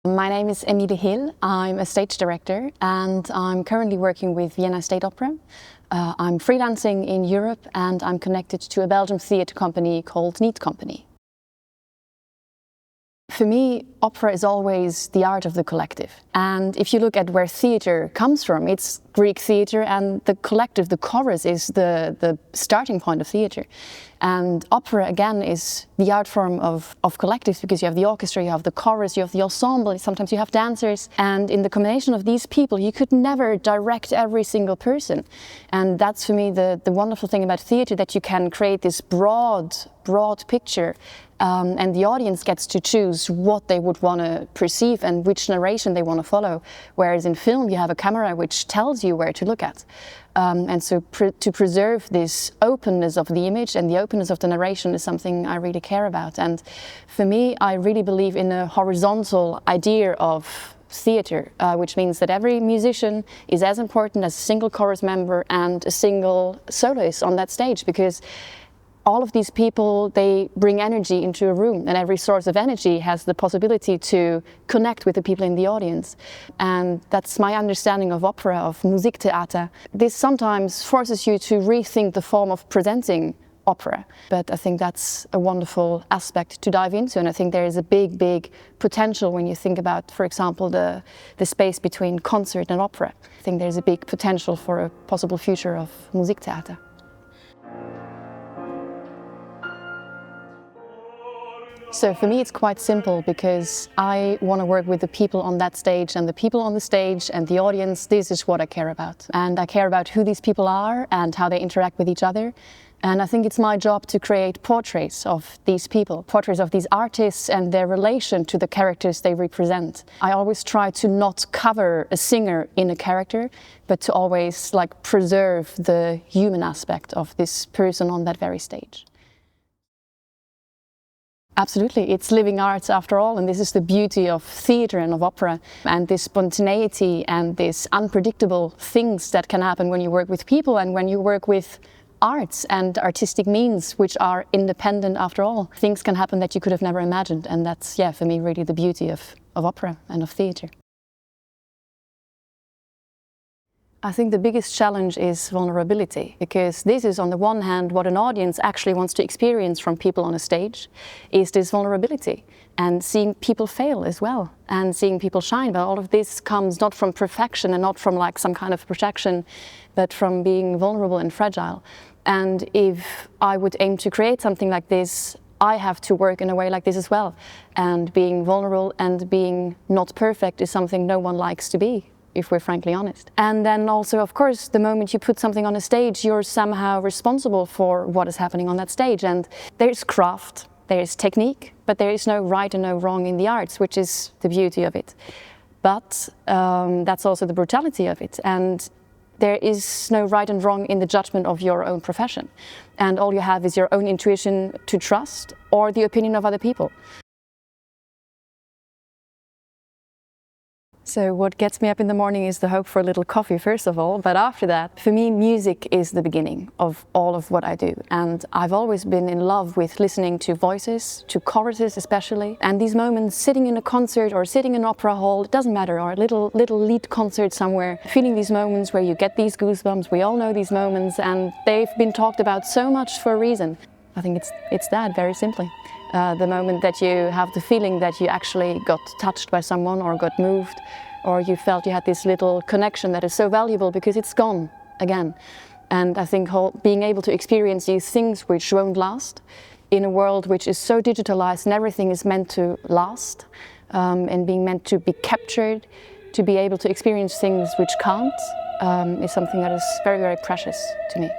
My name is Hehl. I'm a stage director and I'm currently working with Vienna State Opera. I'm freelancing in Europe and I'm connected to a Belgian theatre company called Niet Company. For me, opera is always the art of the collective. And if you look at where theatre comes from, it's Greek theatre, and the collective, the chorus, is the starting point of theatre. And opera, again, is the art form of collectives, because you have the orchestra, you have the chorus, you have the ensemble, sometimes you have dancers. And in the combination of these people, you could never direct every single person. And that's, for me, the wonderful thing about theatre, that you can create this broad picture. And the audience gets to choose what they would want to perceive and which narration they want to follow. Whereas in film, you have a camera which tells you where to look at. And so to preserve this openness of the image and the openness of the narration is something I really care about. And for me, I really believe in a horizontal idea of theatre, which means that every musician is as important as a single chorus member and a single soloist on that stage, because all of these people, they bring energy into a room, and every source of energy has the possibility to connect with the people in the audience. And that's my understanding of opera, of Musiktheater. This sometimes forces you to rethink the form of presenting opera, but I think that's a wonderful aspect to dive into, and I think there is a big potential when you think about, for example, the space between concert and opera. I think there's a big potential for a possible future of Musiktheater. So for me it's quite simple, because I want to work with the people on that stage, and the people on the stage and the audience, this is what I care about. And I care about who these people are and how they interact with each other. And I think it's my job to create portraits of these people, portraits of these artists and their relation to the characters they represent. I always try to not cover a singer in a character, but to always preserve the human aspect of this person on that very stage. Absolutely, it's living art after all, and this is the beauty of theatre and of opera, and this spontaneity and this unpredictable things that can happen when you work with people and when you work with arts and artistic means which are independent after all. Things can happen that you could have never imagined, and that's, for me, really the beauty of opera and of theatre. I think the biggest challenge is vulnerability, because this is, on the one hand, what an audience actually wants to experience from people on a stage, is this vulnerability and seeing people fail as well and seeing people shine. But all of this comes not from perfection and not from some kind of projection, but from being vulnerable and fragile. And if I would aim to create something like this, I have to work in a way like this as well. And being vulnerable and being not perfect is something no one likes to be, if we're frankly honest. And then also, of course, the moment you put something on a stage, you're somehow responsible for what is happening on that stage. And there's craft, there's technique, but there is no right and no wrong in the arts, which is the beauty of it. But that's also the brutality of it. And there is no right and wrong in the judgment of your own profession. And all you have is your own intuition to trust, or the opinion of other people. So what gets me up in the morning is the hope for a little coffee, first of all, but after that, for me, music is the beginning of all of what I do. And I've always been in love with listening to voices, to choruses especially. And these moments, sitting in a concert or sitting in an opera hall, it doesn't matter, or a little lead concert somewhere, feeling these moments where you get these goosebumps. We all know these moments, and they've been talked about so much for a reason. I think it's that, very simply. The moment that you have the feeling that you actually got touched by someone or got moved, or you felt you had this little connection that is so valuable because it's gone again. And I think being able to experience these things which won't last in a world which is so digitalized and everything is meant to last, and being meant to be captured, to be able to experience things which can't, is something that is very precious to me.